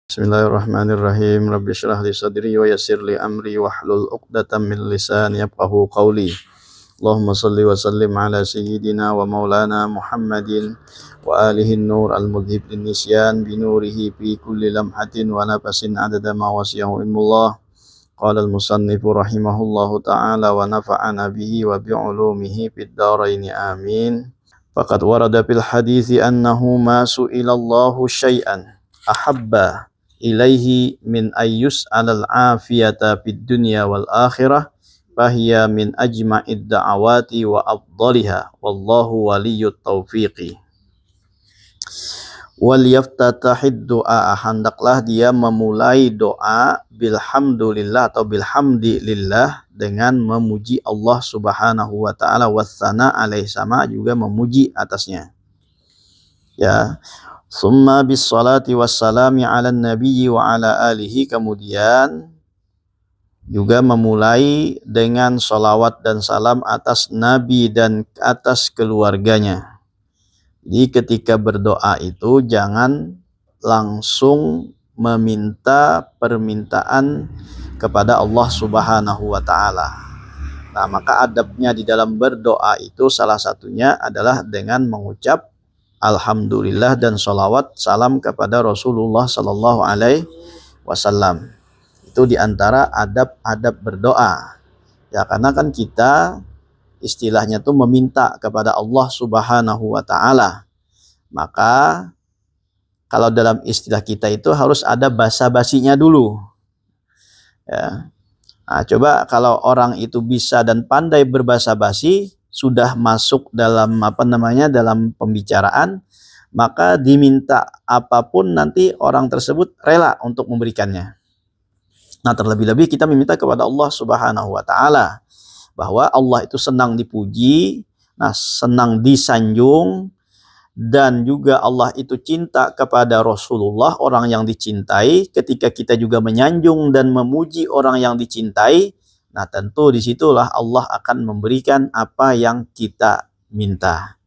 Bismillahirrahmanirrahim. Rabbi shrah li sadri wa yassir li amri wahlul 'uqdatam min lisani yafqahu qawli. Allahumma salli wa sallim ala sayyidina wa maulana Muhammadin wa alihi nur al-mudhib lin nisyan bi nurihi fi kulli lamhatin wa nafasin adada ma wasi'ahu ilmullah. Qala al-musannif rahimahullahu ta'ala wa nafa'ana bihi wa bi ulumihi fid dharain amin. Faqad warada fil hadithi annahu ma su'ila Allahu syai'an ahabba ilaihi min ayyus alal afiyata fid dunya wal akhirah fahiya min ajma'id da'awati wa afdaliha wallahu waliyyut taufiqi. Wal yaftatahid du'a, hendaklah dia memulai doa bilhamdulillah atau bilhamdilillah dengan memuji Allah Subhanahu wa taala, wassana alaihi, sama juga memuji atasnya. Ya. Summa bis salati wassalami ala nabiyyi wa ala alihi, kemudian juga memulai dengan salawat dan salam atas Nabi dan atas keluarganya. Jadi ketika berdoa itu jangan langsung meminta permintaan kepada Allah Subhanahu wa taala. Nah, maka adabnya di dalam berdoa itu salah satunya adalah dengan mengucap alhamdulillah dan sholawat salam kepada Rasulullah sallallahu alaihi wasallam. Itu diantara adab-adab berdoa. Ya, karena kan kita istilahnya tuh meminta kepada Allah Subhanahu wa taala. Maka kalau dalam istilah kita itu harus ada basa-basinya dulu. Ya. Nah, coba kalau orang itu bisa dan pandai berbahasa basi, sudah masuk dalam dalam pembicaraan, maka diminta apapun nanti orang tersebut rela untuk memberikannya. Nah, terlebih-lebih kita meminta kepada Allah Subhanahu wa taala bahwa Allah itu senang dipuji, nah senang disanjung, dan juga Allah itu cinta kepada Rasulullah, orang yang dicintai. Ketika kita juga menyanjung dan memuji orang yang dicintai, nah tentu disitulah Allah akan memberikan apa yang kita minta.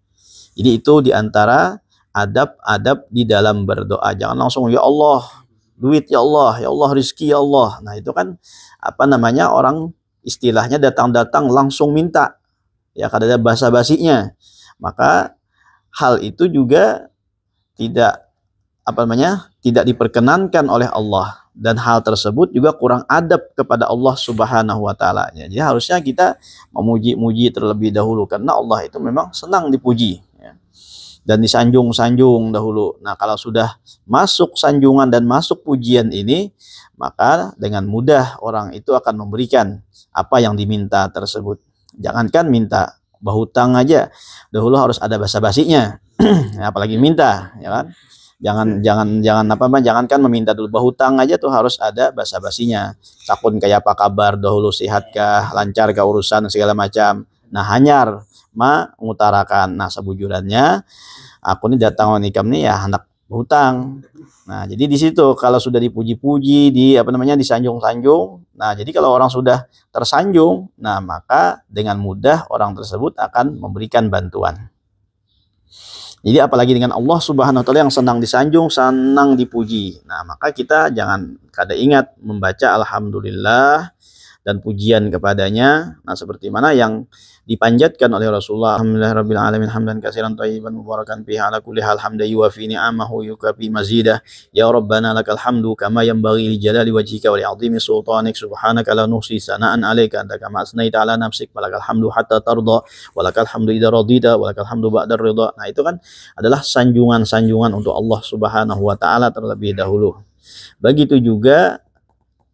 Jadi itu diantara adab-adab di dalam berdoa. Jangan langsung ya Allah duit, ya Allah rizki, ya Allah. Nah itu kan orang istilahnya datang-datang langsung minta. Ya kada ada basa-basinya. Maka hal itu juga tidak tidak diperkenankan oleh Allah, dan hal tersebut juga kurang adab kepada Allah Subhanahu wa taala. Jadi harusnya kita memuji-muji terlebih dahulu, karena Allah itu memang senang dipuji, ya, dan disanjung-sanjung dahulu. Nah, kalau sudah masuk sanjungan dan masuk pujian ini, maka dengan mudah orang itu akan memberikan apa yang diminta tersebut. Jangankan minta, berhutang aja dahulu harus ada basa-basinya. Apalagi minta, ya kan? Jangankan meminta dulu, berhutang aja tuh harus ada basa-basinya. Takun kayak apa kabar dahulu, sehatkah, lancarkah urusan segala macam. Nah, hanyar mengutarakan. Nah, sebujurannya aku ini datang nikam nih ya hendak berhutang. Nah, jadi di situ kalau sudah dipuji-puji, disanjung-sanjung. Nah, jadi kalau orang sudah tersanjung, nah maka dengan mudah orang tersebut akan memberikan bantuan. Jadi apalagi dengan Allah Subhanahu wa taala yang senang disanjung, senang dipuji. Nah, maka kita jangan kada ingat membaca alhamdulillah dan pujian kepadanya. Nah, seperti mana yang dipanjatkan oleh Rasulullah, alhamdulillahirabbil alamin hamdan katsiran thayyiban mubarakan fihi ala kulli hal hamdan yuwafi ni'amahu yukafi mazidah ya rabbana lakal hamdu kama yanbaghi li jalali wajhika wa li 'azimi sultanik subhanaka la nuhsi sana'an 'alaika anta kama asnaita 'ala nafsik walakal hamdu hatta tarda walakal hamdu idza radita walakal hamdu ba'da ridha. Nah, itu kan adalah sanjungan-sanjungan untuk Allah Subhanahu wa taala terlebih dahulu. Begitu juga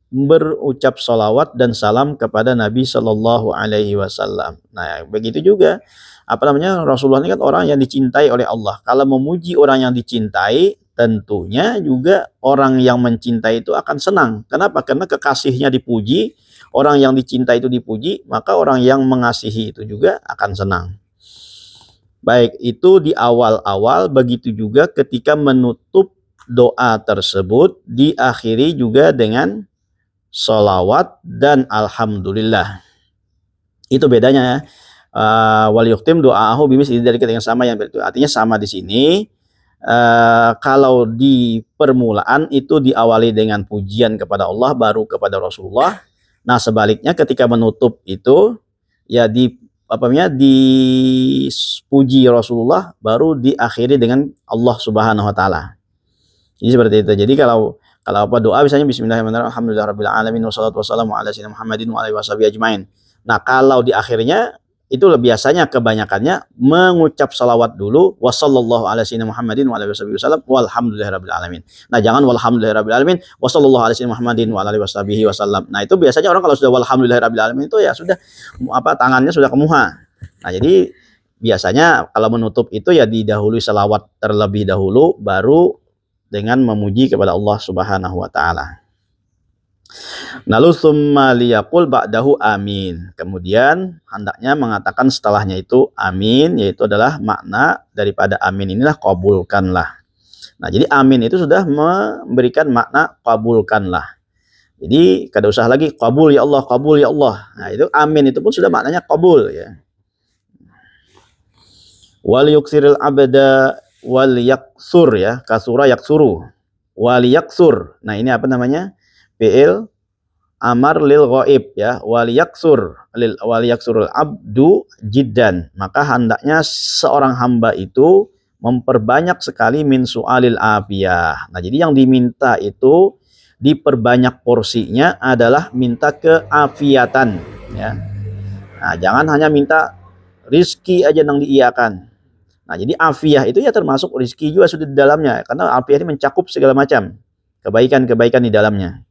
berucap salawat dan salam kepada Nabi Shallallahu Alaihi Wasallam. Nah, begitu juga Rasulullah ini kan orang yang dicintai oleh Allah. Kalau memuji orang yang dicintai, tentunya juga orang yang mencintai itu akan senang. Kenapa? Karena kekasihnya dipuji, orang yang dicintai itu dipuji, maka orang yang mengasihi itu juga akan senang. Baik itu di awal-awal, begitu juga ketika menutup doa tersebut diakhiri juga dengan sholawat dan alhamdulillah. Itu bedanya ya. Wal yuktim doahu bimis, dari yang sama, yang artinya sama di sini. kalau di permulaan itu diawali dengan pujian kepada Allah baru kepada Rasulullah. Nah, sebaliknya ketika menutup itu ya dipuji Rasulullah baru diakhiri dengan Allah Subhanahu wa taala. Jadi seperti itu. Jadi kalau apa doa misalnya bismillahirrahmanirrahim alhamdulillahirabbil alamin wassalatu wassalamu ala sayyidina Muhammadin wa alihi washabihi ajmain. Nah, kalau di akhirnya itu biasanya kebanyakannya mengucap salawat dulu wassallallahu ala sayyidina Muhammadin wa alihi wasallam walhamdulillahirabbil alamin. Nah, jangan walhamdulillahirabbil alamin wassallallahu ala sayyidina Muhammadin wa alihi washabihi wasallam. Nah, itu biasanya orang kalau sudah walhamdulillahirabbil alamin itu ya sudah tangannya sudah kemuha. Nah, jadi biasanya kalau menutup itu ya didahului salawat terlebih dahulu baru dengan memuji kepada Allah Subhanahu wa taala. Lalu summa liyaqul ba'dahu amin. Kemudian hendaknya mengatakan setelahnya itu amin, yaitu adalah makna daripada amin inilah kabulkanlah. Nah, jadi amin itu sudah memberikan makna kabulkanlah. Jadi kada usah lagi kabul ya Allah, kabul ya Allah. Nah, itu amin itu pun sudah maknanya kabul ya. Wal yuksiril abada wal yaksur ya, kasura yaksuru. Wal yaksur. Nah, ini apa namanya? Fi'il amar lil ghaib ya, wal yaksurul abdu jiddan. Maka hendaknya seorang hamba itu memperbanyak sekali min su'alil afiyah. Nah, jadi yang diminta itu diperbanyak porsinya adalah minta keafiatan ya. Nah, jangan hanya minta rizki aja yang diiyakan. Nah, jadi afiyah itu ya termasuk rizki juga sudah di dalamnya, karena afiyah ini mencakup segala macam kebaikan-kebaikan di dalamnya.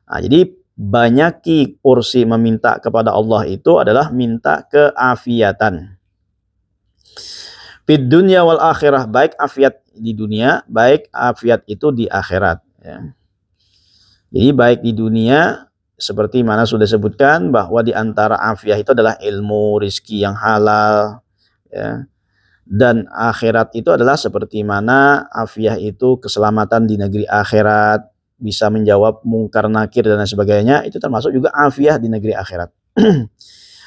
Nah, jadi banyaki porsi meminta kepada Allah itu adalah minta keafiatan. Fid dunya wal akhirah, baik afiat di dunia, baik afiat itu di akhirat ya. Jadi baik di dunia seperti mana sudah sebutkan bahwa di antara afiat itu adalah ilmu, rizki yang halal ya. Dan akhirat itu adalah seperti mana afiat itu keselamatan di negeri akhirat, bisa menjawab mungkar nakir dan lain sebagainya, itu termasuk juga afiah di negeri akhirat.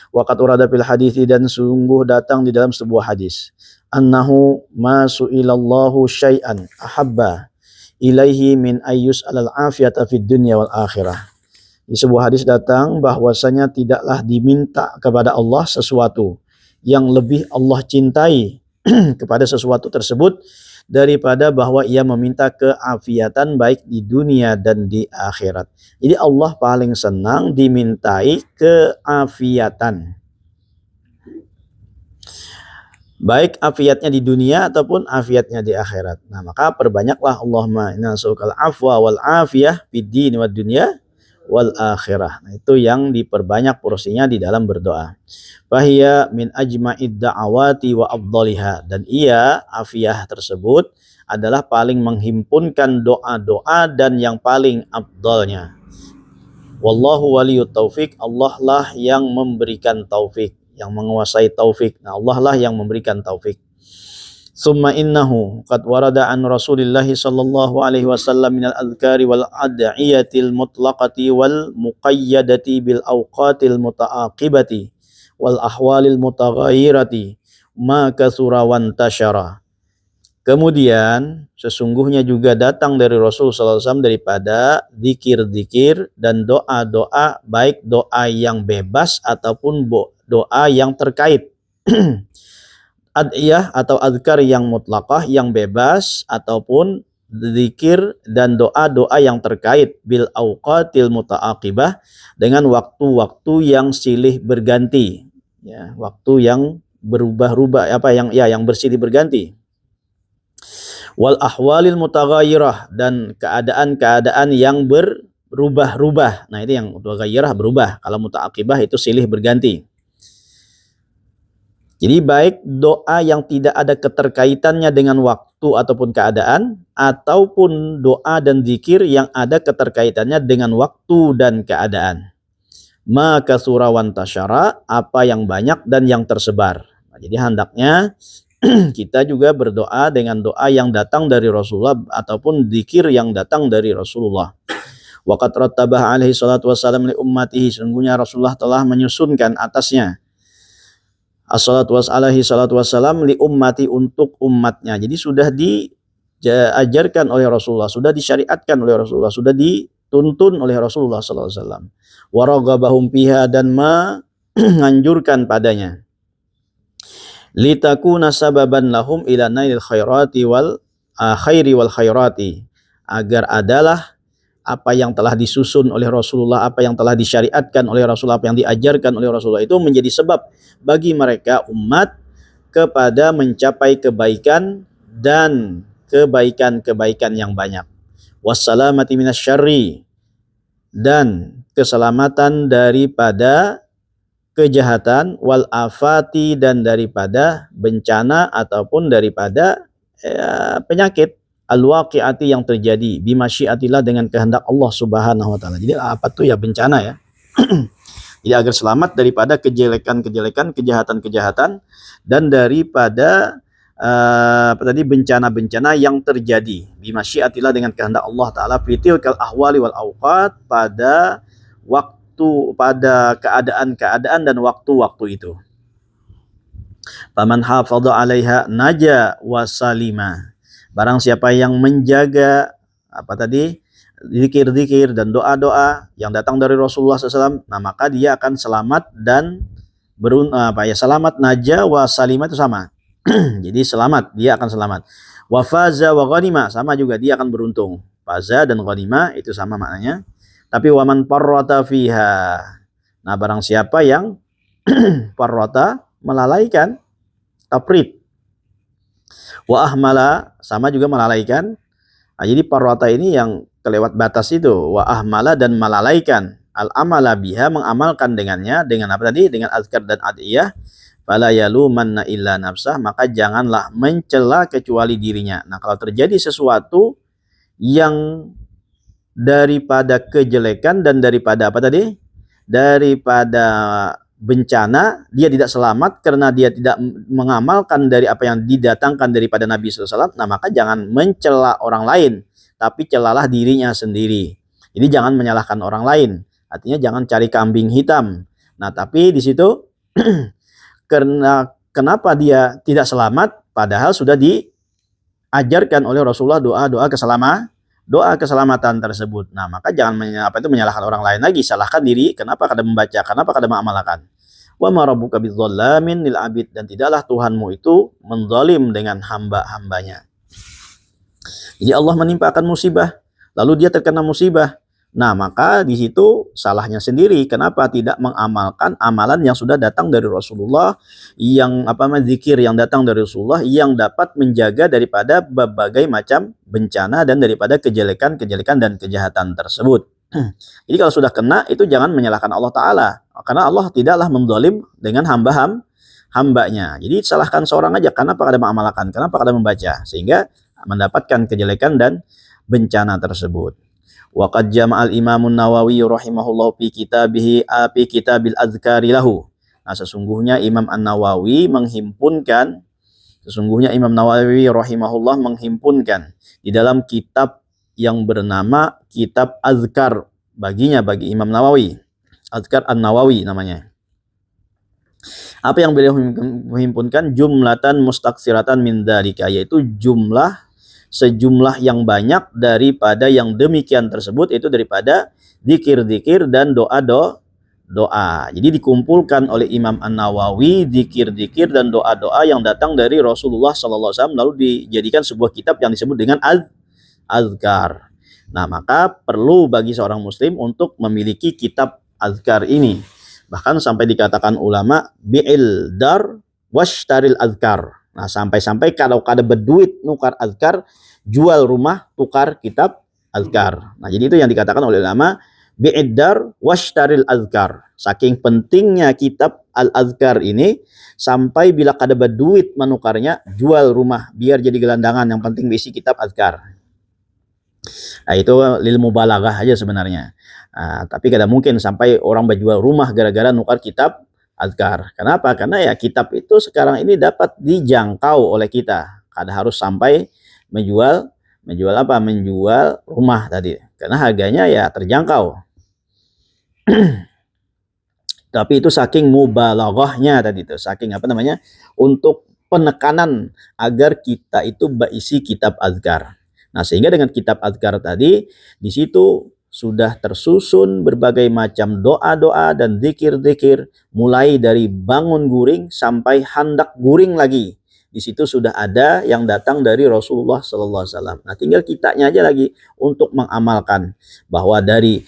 Waqat urada fil hadithi, dan sungguh datang di dalam sebuah hadis, annahu ma su'ilallahu syai'an ahabba ilaihi min ayyus alal afiyata fid dunya wal akhirah. Di sebuah hadis datang bahwasanya tidaklah diminta kepada Allah sesuatu yang lebih Allah cintai kepada sesuatu tersebut daripada bahwa ia meminta keafiatan baik di dunia dan di akhirat. Jadi Allah paling senang dimintai keafiatan, baik afiatnya di dunia ataupun afiatnya di akhirat. Nah, maka perbanyaklah Allahumma inna nas'alukal afwa wal afiyah fid din wad dunya wal akhirah. Nah, itu yang diperbanyak porsinya di dalam berdoa. Fahiya min ajma'id da'awati wa afdaliha, dan ia afiyah tersebut adalah paling menghimpunkan doa-doa dan yang paling afdalnya. Wallahu waliyut taufik, Allah lah yang memberikan taufik, yang menguasai taufik. Nah, Allah lah yang memberikan taufik. Summa innahu qad warada an Rasulillahi sallallahu alaihi wasallam minal adhkari wal ad'iyatil mutlaqati wal muqayyadati bil awqatil muta'aqibati wal ahwalil mutaghayyirati ma katsura wan tasyara. Kemudian sesungguhnya juga datang dari Rasul sallallahu alaihi wasallam daripada zikir-zikir dan doa-doa, baik doa yang bebas ataupun doa yang terkait. Ad'iyah atau adhkar yang mutlaqah, yang bebas, ataupun zikir dan doa-doa yang terkait bil awqatil muta'aqibah, dengan waktu-waktu yang silih berganti ya, waktu yang berubah-ubah yang bersilih berganti. Wal ahwalil mutaghayyirah, dan keadaan-keadaan yang berubah-ubah. Nah, itu yang mutaghayyirah berubah, kalau muta'aqibah itu silih berganti. Jadi baik doa yang tidak ada keterkaitannya dengan waktu ataupun keadaan, ataupun doa dan zikir yang ada keterkaitannya dengan waktu dan keadaan. Maka surawan tasyara, apa yang banyak dan yang tersebar. Nah, jadi hendaknya kita juga berdoa dengan doa yang datang dari Rasulullah ataupun zikir yang datang dari Rasulullah. Waqat rattabah alaihi salatu wassalam li ummatihi, sungguhnya Rasulullah telah menyusunkan atasnya alaihi salatu wassalam li ummati, untuk umatnya. Jadi sudah diajarkan oleh Rasulullah, sudah disyariatkan oleh Rasulullah, sudah dituntun oleh Rasulullah sallallahu alaihi wasallam. Wa raghabahum fiha, dan menganjurkan padanya. Litakuna sababan lahum ila nailil khairati wal khairi wal khairati, agar adalah apa yang telah disusun oleh Rasulullah, apa yang telah disyariatkan oleh Rasulullah, apa yang diajarkan oleh Rasulullah itu menjadi sebab bagi mereka umat kepada mencapai kebaikan dan kebaikan-kebaikan yang banyak. Wassalamati minasyarri, dan keselamatan daripada kejahatan, wal afati, dan daripada bencana ataupun daripada penyakit, al-waqi'ati, yang terjadi, bimasyiatillah, dengan kehendak Allah Subhanahu wa taala. Jadi apa tuh ya bencana ya? Jadi agar selamat daripada kejelekan-kejelekan, kejahatan-kejahatan, dan daripada bencana-bencana yang terjadi, bimasyiatillah, dengan kehendak Allah taala, fitil kal ahwali wal awqat, pada waktu, pada keadaan-keadaan dan waktu-waktu itu. Faman hafadha 'alaiha naja wa salima. Barang siapa yang menjaga zikir-zikir dan doa-doa yang datang dari Rasulullah SAW, nah maka dia akan selamat dan selamat, naja wa salima itu sama. Jadi selamat, dia akan selamat. Wa faza wa ghanima, sama juga, dia akan beruntung. Faza dan ghanima itu sama maknanya. Tapi waman parrata fiha, nah barang siapa yang parrata, melalaikan, tafrid. Wa ahmala, sama juga melalaikan. Nah, jadi parwata ini yang kelewat batas itu. Wa ahmala, dan melalaikan. Al-amala biha, mengamalkan dengannya. Dengan apa tadi? Dengan azkar dan adiyah. Fala yalumanna illa nafsah, maka janganlah mencela kecuali dirinya. Nah, kalau terjadi sesuatu yang daripada kejelekan dan daripada apa tadi? Daripada bencana, dia tidak selamat karena dia tidak mengamalkan dari apa yang didatangkan daripada Nabi SAW, nah maka jangan mencela orang lain, tapi celalah dirinya sendiri. Jadi jangan menyalahkan orang lain, artinya jangan cari kambing hitam. Nah tapi di situ karena kenapa dia tidak selamat, padahal sudah diajarkan oleh Rasulullah doa keselamatan tersebut. Nah, maka jangan menyalahkan orang lain lagi, salahkan diri. Kenapa kada membaca? Kenapa kada mengamalkan? Wa ma rabbuka bidzalamin lil abid, dan tidaklah Tuhanmu itu menzalim dengan hamba-hambanya. Jadi Allah menimpakan musibah, lalu dia terkena musibah. Nah, maka di situ salahnya sendiri. Kenapa tidak mengamalkan amalan yang sudah datang dari Rasulullah, yang zikir yang datang dari Rasulullah, yang dapat menjaga daripada berbagai macam bencana dan daripada kejelekan-kejelekan dan kejahatan tersebut. Jadi kalau sudah kena, itu jangan menyalahkan Allah Ta'ala, karena Allah tidaklah menzalim dengan hambanya. Jadi salahkan seorang aja, kenapa kada mengamalkan, kenapa kada membaca, sehingga mendapatkan kejelekan dan bencana tersebut. Wa qad jama'al Imam An-Nawawi rahimahullah fi kitabil azkari lahu. Nah, sesungguhnya Imam An-Nawawi menghimpunkan, Imam Nawawi rahimahullah menghimpunkan di dalam kitab yang bernama Kitab Azkar, bagi Imam Nawawi. Azkar An-Nawawi namanya. Apa yang beliau menghimpunkan? Jumlatan mustaksiratan min dzalika, yaitu sejumlah yang banyak daripada yang demikian tersebut, itu daripada zikir-zikir dan doa. Jadi dikumpulkan oleh Imam An-Nawawi zikir-zikir dan doa-doa yang datang dari Rasulullah SAW, lalu dijadikan sebuah kitab yang disebut dengan Azkar. Nah, maka perlu bagi seorang muslim untuk memiliki kitab Azkar ini. Bahkan sampai dikatakan ulama, bi'il dar washtaril azkar. Nah, sampai-sampai kalau kada berduit nukar azkar, jual rumah tukar kitab azkar. Nah, jadi itu yang dikatakan oleh ulama, bi'id dar washtaril azkar. Saking pentingnya kitab al-azkar ini, sampai bila kada berduit menukarnya, jual rumah biar jadi gelandangan, yang penting berisi kitab azkar. Nah, itu lil mubalaghah aja sebenarnya. Nah, tapi kada mungkin sampai orang berjual rumah gara-gara nukar kitab azkar. Kenapa? Karena ya kitab itu sekarang ini dapat dijangkau oleh kita. Kada harus sampai menjual rumah tadi. Karena harganya ya terjangkau. Tapi itu saking mubalaghahnya tadi itu, saking untuk penekanan agar kita itu berisi kitab azkar. Nah, sehingga dengan kitab azkar tadi, di situ sudah tersusun berbagai macam doa-doa dan zikir-zikir, mulai dari bangun guring sampai hendak guring lagi. Di situ sudah ada yang datang dari Rasulullah Sallallahu Alaihi Wasallam. Nah, tinggal kitanya aja lagi untuk mengamalkan bahwa dari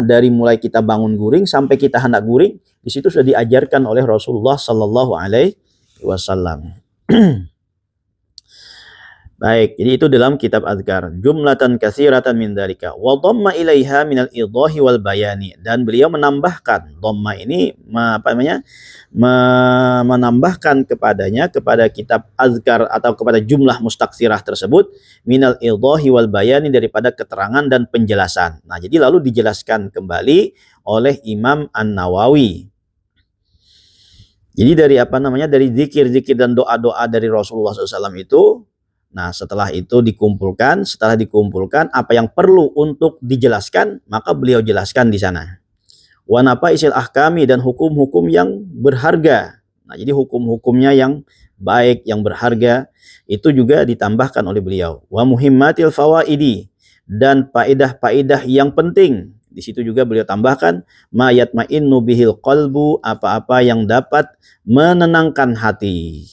dari mulai kita bangun guring sampai kita hendak guring, di situ sudah diajarkan oleh Rasulullah Sallallahu Alaihi Wasallam. Baik, jadi itu dalam kitab azkar. Jumlatan katsiratan min dzalika. Wa dhamma ilaiha minal idahi wal bayani. Dan beliau menambahkan, dhamma ini menambahkan kepada kitab azkar atau kepada jumlah mustaksirah tersebut minal idahi wal bayani, daripada keterangan dan penjelasan. Nah, jadi lalu dijelaskan kembali oleh Imam An-Nawawi. Jadi dari zikir-zikir dan doa-doa dari Rasulullah SAW itu, nah setelah dikumpulkan apa yang perlu untuk dijelaskan, maka beliau jelaskan di sana. Wa nafaisil ahkami, dan hukum-hukum yang berharga. Nah, jadi hukum-hukumnya yang baik, yang berharga, itu juga ditambahkan oleh beliau. Wa muhimmatil fawaidi, dan faedah-faedah yang penting. Di situ juga beliau tambahkan ma yatma'innu bihil qalbu, apa-apa yang dapat menenangkan hati.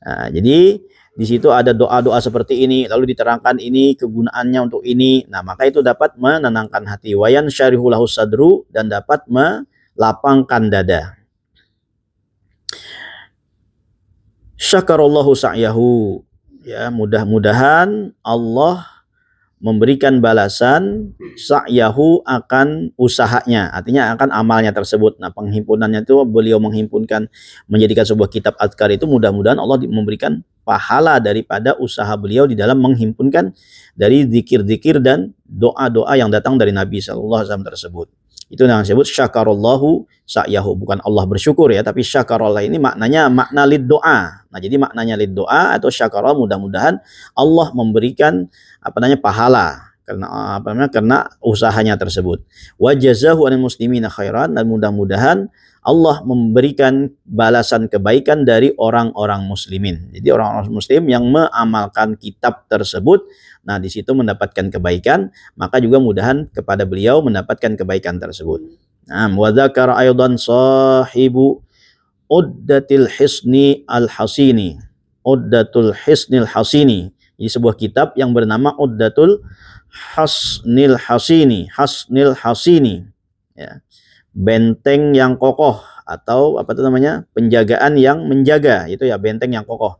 Nah, jadi di situ ada doa-doa seperti ini, lalu diterangkan ini kegunaannya untuk ini. Nah, maka itu dapat menenangkan hati. Wayan syarihu lahu sadru, dan dapat melapangkan dada. Syakarallahu sa'yahu. Ya, mudah-mudahan Allah memberikan balasan sa'yahu akan usahanya, artinya akan amalnya tersebut. Nah, penghimpunannya itu beliau menghimpunkan menjadikan sebuah kitab azkar itu, mudah-mudahan Allah memberikan pahala daripada usaha beliau di dalam menghimpunkan dari zikir-zikir dan doa-doa yang datang dari Nabi sallallahu alaihi wasallam tersebut. Itu yang disebut syakarallahu sa'yahu, bukan Allah bersyukur ya, tapi syakarallah ini maknanya makna lid doa. Nah, jadi maknanya lid doa atau syakarallah, mudah-mudahan Allah memberikan pahala karena usahanya tersebut. Wa jazahu anil muslimina khairan, dan mudah-mudahan Allah memberikan balasan kebaikan dari orang-orang muslimin. Jadi orang-orang muslim yang mengamalkan kitab tersebut, nah di situ mendapatkan kebaikan, maka juga mudahan kepada beliau mendapatkan kebaikan tersebut. Nah, wa dzakara aidan sahibu Uddatil Hisni al-Hasini. Uddatul Hisnil Hasini. Ini sebuah kitab yang bernama Uddatul Hasnil Hasini. Ya. Benteng yang kokoh, atau penjagaan yang menjaga, itu ya, benteng yang kokoh.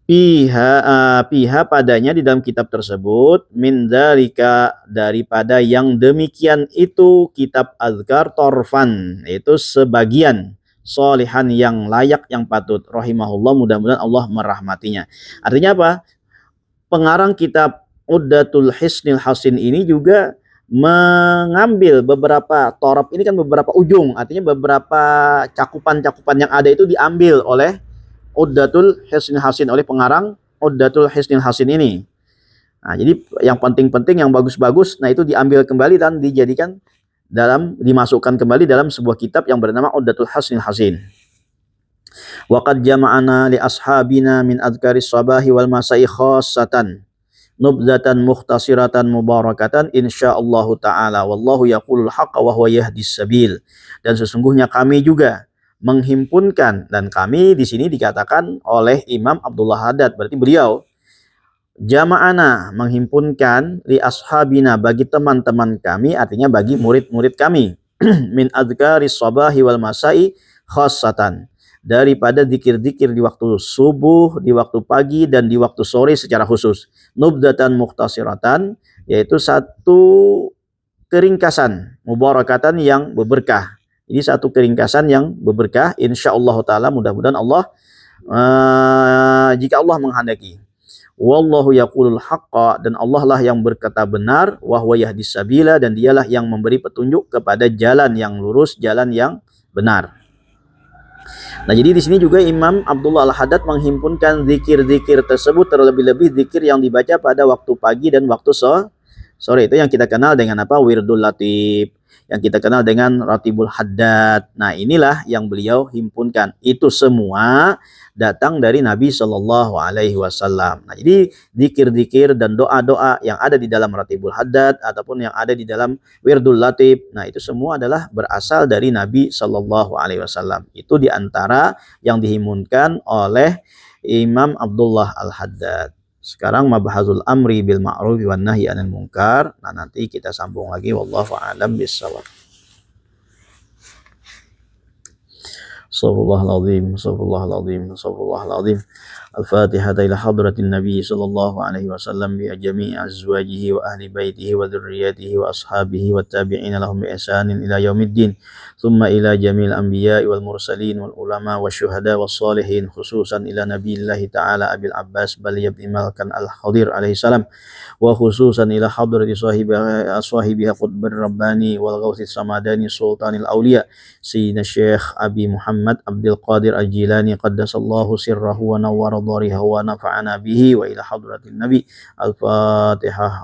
Piha padanya, di dalam kitab tersebut, min dzalika, daripada yang demikian itu, kitab azkar, torfan, itu sebagian, solihan, yang layak, yang patut, rahimahullah, mudah-mudahan Allah merahmatinya. Artinya apa? Pengarang kitab Uddatul Hisnil Hasin ini juga mengambil beberapa torab, ini kan beberapa ujung, artinya beberapa cakupan-cakupan yang ada itu diambil oleh Uddatul Hisnil Hasin, oleh pengarang Uddatul Hisnil Hasin ini. Nah, jadi yang penting-penting, yang bagus-bagus, nah itu diambil kembali dan dimasukkan kembali dalam sebuah kitab yang bernama Uddatul Hisnil Hasin. Wa qad jama'ana li ashabina min adkaris sabahi wal masai khassatan nubdatan mukhtasiratan mubarakatan insyaallah taala, wallahu yaqulul haqqa wa huwa yahdis sabil. Dan sesungguhnya kami juga menghimpunkan, dan kami di sini dikatakan oleh Imam Abdullah Haddad, berarti beliau jama'ana, menghimpunkan, li ashabina, bagi teman-teman kami, artinya bagi murid-murid kami, min adkaris sabahi wal masai khassatan, daripada zikir-zikir di waktu subuh, di waktu pagi, dan di waktu sore secara khusus. Nubdatan mukhtasiratan, yaitu satu keringkasan, mubarakatan, yang berberkah. Jadi satu keringkasan yang berberkah, insyaallah taala, mudah-mudahan Allah jika Allah menghendaki. Wallahu yaqulul haqqa, dan Allah lah yang berkata benar, wa huwa yahdis sabila, dan dialah yang memberi petunjuk kepada jalan yang lurus, jalan yang benar. Nah, jadi di sini juga Imam Abdullah Al-Haddad menghimpunkan zikir-zikir tersebut, terlebih-lebih zikir yang dibaca pada waktu pagi dan waktu sore. Itu yang kita kenal dengan apa? Wirdul Latif, yang kita kenal dengan Ratibul Haddad. Nah, inilah yang beliau himpunkan. Itu semua datang dari Nabi Shallallahu Alaihi Wasallam. Nah, jadi zikir-zikir dan doa-doa yang ada di dalam Ratibul Haddad ataupun yang ada di dalam Wirdul Latif, nah itu semua adalah berasal dari Nabi Shallallahu Alaihi Wasallam. Itu diantara yang dihimunkan oleh Imam Abdullah Al-Haddad. Sekarang mabhazul amri bil ma'ruf wan nahyi 'anil munkar. Nah, nanti kita sambung lagi, wallahu a'lam bissawab. Astagfirullahaladzim, astagfirullahaladzim, astagfirullahaladzim. Al-Fatihah ila hadratin Nabi sallallahu alaihi wasallam bi jami'i azwajihi wa ahli baitihi wa dzurriyyatihi wa ashabihi wa tabi'ina lahum bi ihsanin ila yaumiddin. Thumma ila jamil anbiya'i wal mursalin wal ulama wa syuhada was salihin, khususan ila Nabiyillahi ta'ala Abil Abbas Bali ibn Malkan Al-Khadir alaihi salam, wa khususan ila hadrati sahibiha qutbir rabbani wal ghawthis samadani sultanil awliya Sayyidina Syekh Abi Muhammad Abdul Qadir Al-Jilani qaddasallahu sirrahu wa nawwara dhariha wa nafa'ana bihi wa ila hadratin Nabi. Al-Fatihah.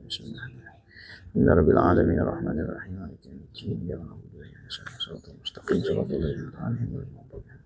Bismillahirrahmanirrahim. Alamin arrahmanir rahim. Maliki yaumiddin. Iyyaka na'budu wa iyyaka nasta'in. Shiratal mustaqim. Shiratal ladzina an'amta 'alaihim.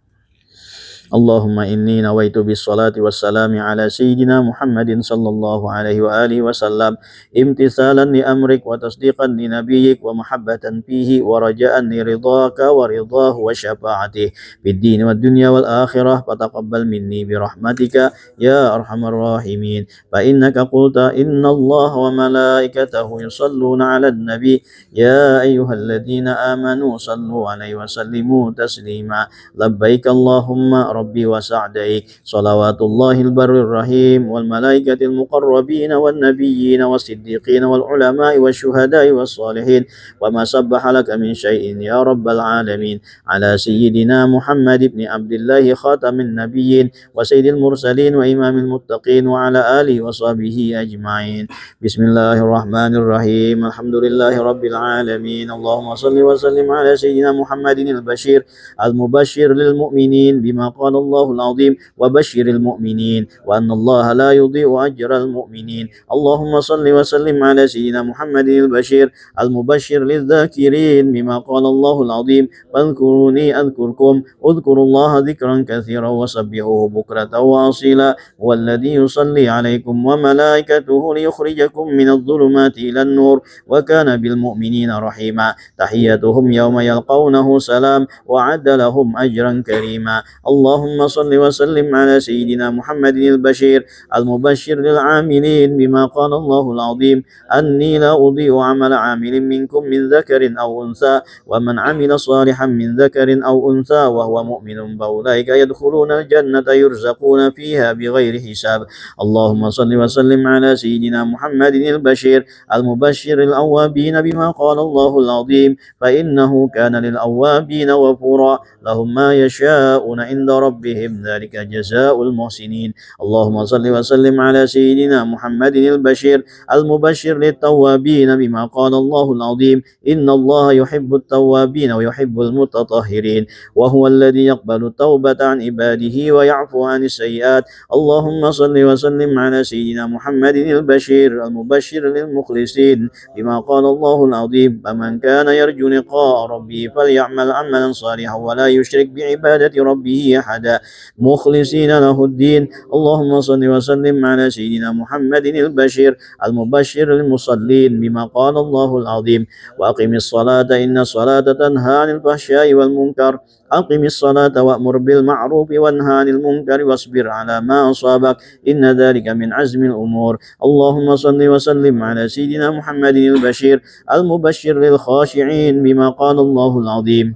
Allahumma inni nawaitu bis salati was salami ala sayyidina Muhammadin sallallahu alaihi wa alihi wasallam imtithalan li amrik wa tasdiqan li nabiyyik wa mahabbatan fihi wa raja'an li ridhaka wa ridahu wa syafa'atih fid din wad dunya wal akhirah fataqabbal minni bi rahmatika ya arhamar rahimin fa innaka qulta innallaha wa malaikatahu yusalluna 'alan nabi ya ayyuhalladzina amanu sallu 'alaihi wa sallimu taslima labbaik Allahumma ربي وسعديك صلوات الله البر الرحيم والملائكة المقربين والنبيين والصديقين والعلماء والشهداء والصالحين وما سبح لك من شيء يا رب العالمين على سيدنا محمد بن عبد الله خاتم النبيين وسيد المرسلين وإمام المتقين وعلى آله وصحبه أجمعين. بسم الله الرحمن الرحيم. الحمد لله رب العالمين. اللهم صل وسلم على سيدنا محمد البشير المبشر للمؤمنين بما قال الله العظيم وبشر المؤمنين وأن الله لا يضيع أجر المؤمنين. اللهم صل وسلم على سيدنا محمد البشير المبشر للذاكرين بما قال الله العظيم فاذكروني أذكركم اذكروا الله ذكرا كثيرا وسبحوه بكرة وأصيلا هو الذي يصلي عليكم وملائكته ليخرجكم من الظلمات إلى النور وكان بالمؤمنين رحيما. تحيتهم يوم يلقونه سلام وعد لهم أجرا كريما. اللهم صل وسلم على سيدنا محمد البشير المبشر للعاملين بما قال الله العظيم أني لا أضيع عمل عامل منكم من ذكر أو أنثى ومن عمل صالحا من ذكر أو أنثى وهو مؤمن فأولئك يدخلون الجنة يرزقون فيها بغير حساب. اللهم صل وسلم على سيدنا محمد البشير المبشر للأوابين بما قال الله العظيم فإنه كان للأوابين غفورا لهم ما يشاءون عند ربهم ذلك جزاء المحسنين. اللهم صل وسلم على سيدنا محمد البشير المبشر للتوابين بما قال الله العظيم إن الله يحب التوابين ويحب المتطهرين وهو الذي يقبل التوبة عن عباده ويعفو عن السيئات. اللهم صل وسلم على سيدنا محمد البشير المبشر للمخلصين بما قال الله العظيم فمن كان يرجو لقاء ربه فليعمل عملا صالحا ولا يشرك بعبادة ربه أحدا مخلصين له الدين. اللهم صل وسلم على سيدنا محمد البشير المبشر للمصلين بما قال الله العظيم وأقم الصلاة إن الصلاة تنهى عن الفحشاء والمنكر أقم الصلاة وأمر بالمعروف وانهى عن المنكر واصبر على ما أصابك إن ذلك من عزم الأمور. اللهم صل وسلم على سيدنا محمد البشير المبشر للخاشعين بما قال الله العظيم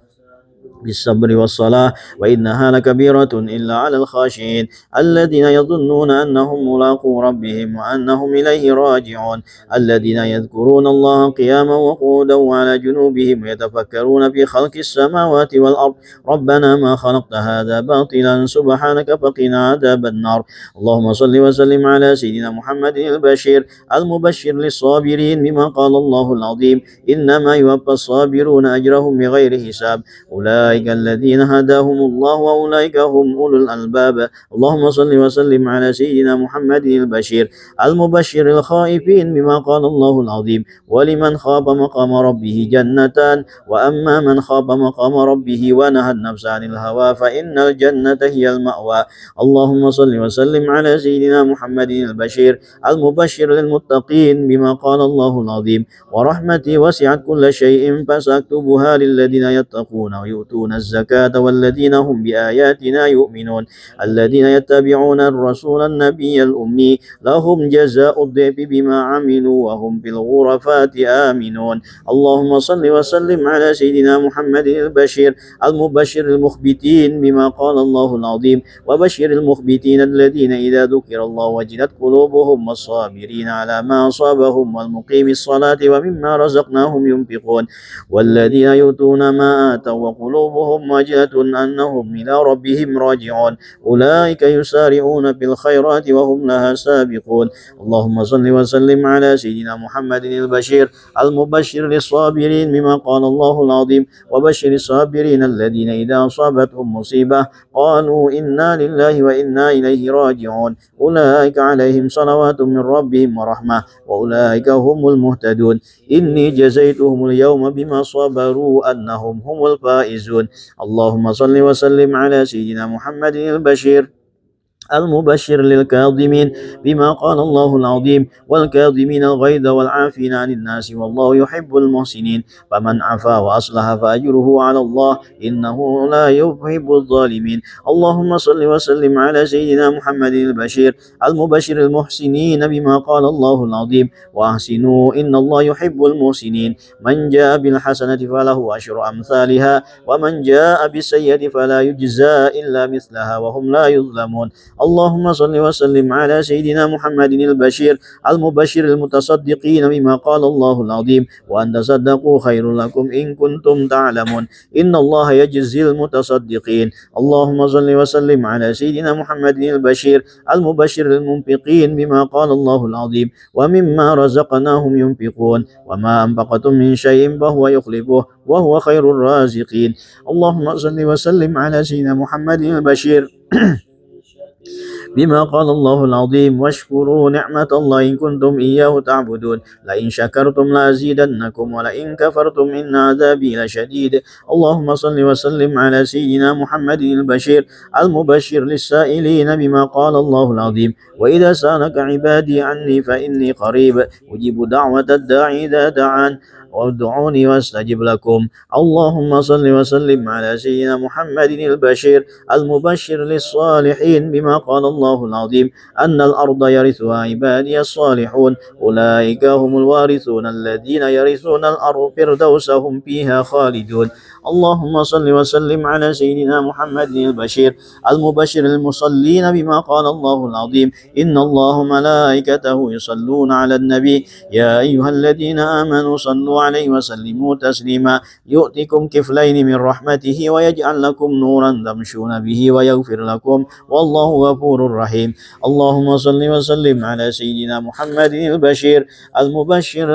بالصبر والصلاة وإنها لكبيرة إلا على الخاشعين الذين يظنون أنهم ملاقو ربهم وأنهم إليه راجعون الذين يذكرون الله قياما وقعودا وعلى جنوبهم ويتفكرون في خلق السماوات والأرض ربنا ما خلقت هذا باطلا سبحانك فقنا عذاب النار. اللهم صل وسلم على سيدنا محمد البشير المبشر للصابرين بما قال الله العظيم إنما يوفى الصابرون أجرهم بغير حساب أولئك أولئك الذين هداهم الله وأولئك هم أولو الألباب. اللهم صل وسلم على سيدنا محمد البشير المبشر الخائفين بما قال الله العظيم: ولمن خاف مقام ربه جنتان، وأما من خاف مقام ربه ونهى النفس عن الهوى فإن الجنة هي المأوى. اللهم صل وسلم على سيدنا محمد البشير المبشر للمتقين بما قال الله العظيم: ورحمتي وسعت كل شيء فسأكتبها للذين يتقون ويؤتون الزكاة والذين هم بآياتنا يؤمنون. الذين يتبعون الرسول النبي الأمي لهم جزاء الضعف بما عملوا وهم في الغرفات آمنون. اللهم صل وسلم على سيدنا محمد البشير المبشر المخبتين بما قال الله العظيم: وبشر المخبتين الذين إذا ذكر الله وجلت قلوبهم والصابرين على ما أصابهم والمقيم الصلاة ومما رزقناهم ينفقون والذين يؤتون ما آتوا وقلوبهم وجلة أنهم إلى ربهم راجعون أولئك يسارعون في الخيرات وهم لها سابقون. اللهم صل وسلم على سيدنا محمد البشير المبشر للصابرين بما قال الله العظيم: وبشر الصابرين الذين إذا أصابتهم مصيبة قالوا إنا لله وإنا إليه راجعون أولئك عليهم صلوات من ربهم ورحمة وأولئك هم المهتدون. إني جزيتهم اليوم بما صبروا أنهم هم الفائزون. اللهم صل وسلم على سيدنا محمد البشير المبشر للكاظمين بما قال الله العظيم: والكاظمين الغيظ والعافين عن الناس والله يحب المحسنين. فمن عفا وأصلح فأجره على الله إنه لا يحب الظالمين. اللهم صل وسلم على سيدنا محمد البشير المبشر المحسنين بما قال الله العظيم: وأحسنوا إن الله يحب المحسنين. من جاء بالحسنة فله أشر أمثالها ومن جاء بالسيئة فلا يجزى إلا مثلها وهم لا يظلمون. اللهم صل وسلم على سيدنا محمد البشير المبشر المتصدقين بما قال الله العظيم: وأن تصدقوا خير لكم إن كنتم تعلمون إن الله يجزي المتصدقين. اللهم صل وسلم على سيدنا محمد البشير المبشر للمنفقين بما قال الله العظيم: ومما رزقناهم ينفقون وما أنفقتم من شيء فهو يخلفه وهو خير الرازقين. اللهم صل وسلم على سيدنا محمد البشير بما قال الله العظيم: واشكروا نعمة الله إن كنتم إياه تعبدون لئن شكرتم لأزيدنكم ولئن كفرتم إن عذابي لشديد. اللهم صل وسلم على سيدنا محمد البشير المبشر للسائلين بما قال الله العظيم: وإذا سألك عبادي عني فإني قريب أجيب دعوة الداعي إذا دعان وادعوني واستجب لكم. اللهم صل وسلم على سيدنا محمد البشير المبشر للصالحين بما قال الله العظيم: أن الأرض يرثها عبادي الصالحون أولئك هم الوارثون الذين يرثون الأرض فردوس هم فيها خالدون. اللهم صل وسلم على سيدنا محمد البشير المبشر المصلين بما قال الله العظيم: إن الله ملائكته يصلون على النبي يا أيها الذين آمنوا صلوا عليه وسلموا تسليما. يؤتكم كفلين من رحمته ويجعل لكم نورا تمشون به ويغفر لكم والله غفور رحيم. اللهم صل وسلم على سيدنا محمد البشير المبشر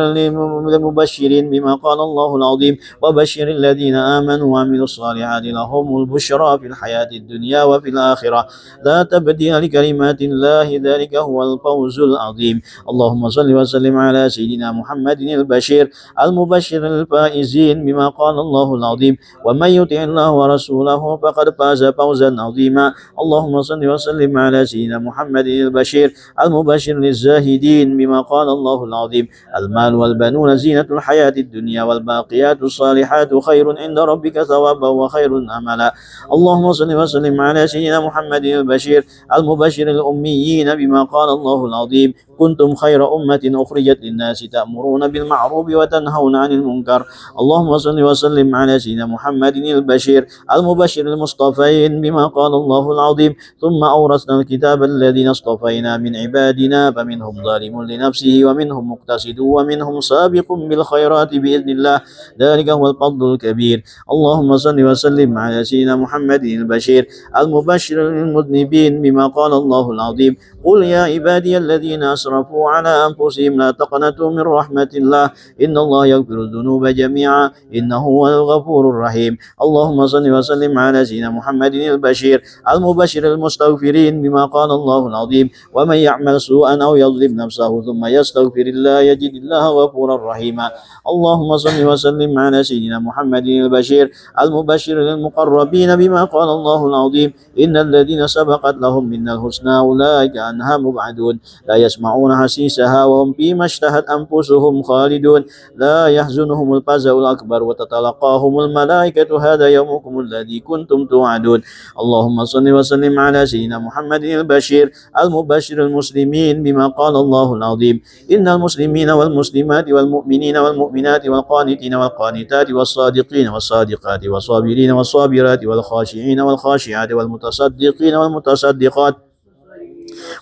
للمبشرين بما قال الله العظيم: وبشر الذين آمنوا وعملوا الصالحات لهم البشرى في الحياة الدنيا وفي الآخرة لا تبديل لكلمات الله ذلك هو الفوز العظيم. اللهم صل وسلم على سيدنا محمد البشير المبشر للفائزين بما قال الله العظيم: ومن يطع الله ورسوله فقد فاز فوزا عظيما. اللهم صل وسلم على سيدنا محمد البشير المبشر للزاهدين بما قال الله العظيم: المال والبنون زينة الحياة الدنيا والباقيات الصالحات خير عند ربك ثوابا وخير أملا. اللهم صل وسلم على سيدنا محمد البشير المبشر الأميين بما قال الله العظيم: كنتم خير أمة أخرجت للناس تأمرون بالمعروف وتنهون عن المنكر. اللهم صل وسلم على سيدنا محمد البشير المبشر المصطفين بما قال الله العظيم: ثم أورثنا الكتاب الذين اصطفينا من عبادنا فمنهم ظالم لنفسه ومنهم مقتصد ومنهم سابق بالخيرات بإذن الله ذلك هو الفضل الكبير. اللهم صل وسلم على سيدنا محمد البشير المبشر للمذنبين بما قال الله العظيم: قل يا عبادي الذين أسرفوا على أنفسهم لا تقنطوا من رحمة الله إن الله يغفر الذنوب جميعا إنه هو الغفور الرحيم. اللهم صل وسلم على سيدنا محمد البشير المبشر المستغفرين بما قال الله العظيم: ومن يعمل سوءا أو يظلم نفسه ثم يستغفر الله يجد الله غفورا رحيما. اللهم صل وسلم على سيدنا محمد البشير المبشر للمقربين بما قال الله العظيم: إن الذين سبقت لهم من الحسنى أولئك عنها مبعدون لا يسمعون حسيسها وهم فيما اشتهت أنفسهم خالدون لا يحزنهم الفزع الأكبر وتتلقاهم الملائكة هذا يومكم الذي كنتم توعدون. اللهم صل وسلم على سيدنا محمد البشير المبشر المسلمين بما قال الله العظيم: إن المسلمين والمسلمات والمؤمنين والمؤمنات والقانتين والقانتات والصادقين والصادقات والصابرين والصابرات والخاشعين والخاشعات والمتصدقين والمتصدقات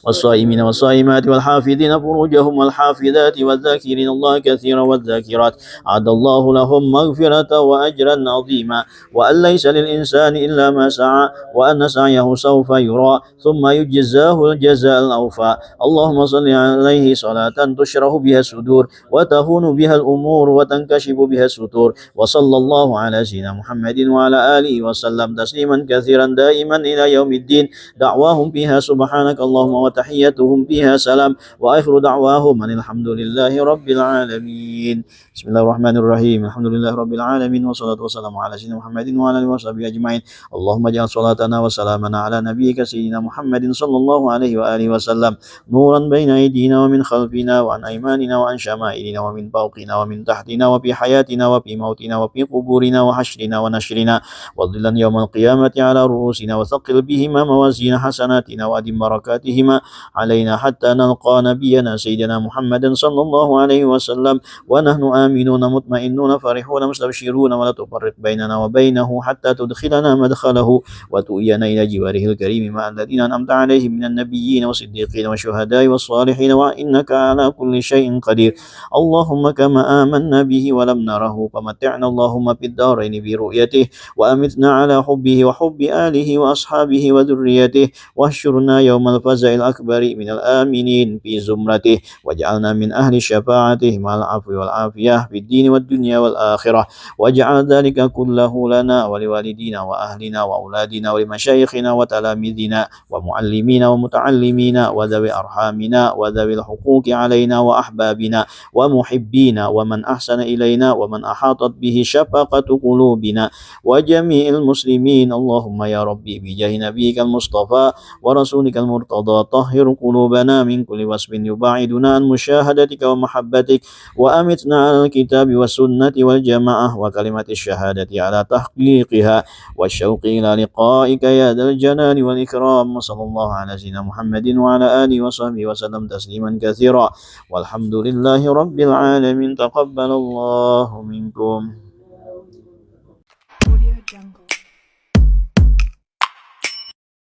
والصائمين والصائمات والحافظين فروجهم والحافظات والذاكرين الله كثيرا والذاكرات أعد الله لهم مغفرة وأجرا عظيما. وأن ليس للإنسان إلا ما سعى وأن سعيه سوف يرى ثم يجزاه الجزاء الأوفى. اللهم صل عليه صلاة تشرح بها الصدور وتهون بها الأمور وتنكشف بها الستور. وصلى الله على سيدنا محمد وعلى آله وسلم تسليما كثيرا دائما إلى يوم الدين. دعواهم فيها سبحانك اللهم وتحيتهم فيها سلام وآخر دعواهم أن الحمد لله رب العالمين. بسم الله الرحمن الرحيم. الحمد لله رب العالمين والصلاة والسلام على سيدنا محمد وعلى آله وصحبه أجمعين. اللهم اجعل صلاتنا وسلامنا على نبيك سيدنا محمد صلى الله عليه وآله وسلم نورا بين أيدينا ومن خلفنا وعن أيماننا وعن شمائلنا ومن فوقنا ومن تحتنا وفي حياتنا وفي موتنا وفي قبورنا وحشرنا ونشرنا وظلا يوم القيامة على رؤوسنا وثقل بهما موازين حسناتنا وأدم بركاتهما علينا حتى نلقى نبينا سيدنا محمد صلى الله عليه وسلم ونحن آمنون مطمئنون فرحون مستبشرون ولا تفرق بيننا وبينه حتى تدخلنا مدخله وتؤينا إلى جواره الكريم مع الذين أنعمت عليهم من النبيين والصديقين والشهداء والصالحين وإنك على كل شيء قدير. اللهم كما آمنا به ولم نره فمتعنا اللهم في الدارين برؤيته وأمتنا على حبه وحب آله وأصحابه وذريته واحشرنا يوم الفزع الأكبر من الآمنين في زمرته واجعلنا من أهل شفاعته مع العفو والعافية في الدين والدنيا والآخرة واجعل ذلك كله لنا ولوالدينا وأهلنا وأولادنا ولمشايخنا وتلاميذنا ومعلمينا ومتعلمينا وذوي أرحامنا وذوي الحقوق علينا وأحبابنا ومحبينا ومن أحسن إلينا ومن أحاطت به شفقة قلوبنا وجميع المسلمين. اللهم يا ربي بجاه نبيك المصطفى ورسولك المرتضى طهر قلوبنا من كل وصف يباعدنا عن مشاهدتك ومحبتك وأمتنا على الكتاب والسنة والجماعة وكلمة الشهادة على تحقيقها والشوق إلى لقائك يا ذا الجلال والإكرام. صلى الله على سيدنا محمد وعلى آله وصحبه وسلم تسليما كثيرا والحمد لله رب العالمين. تقبل الله منكم.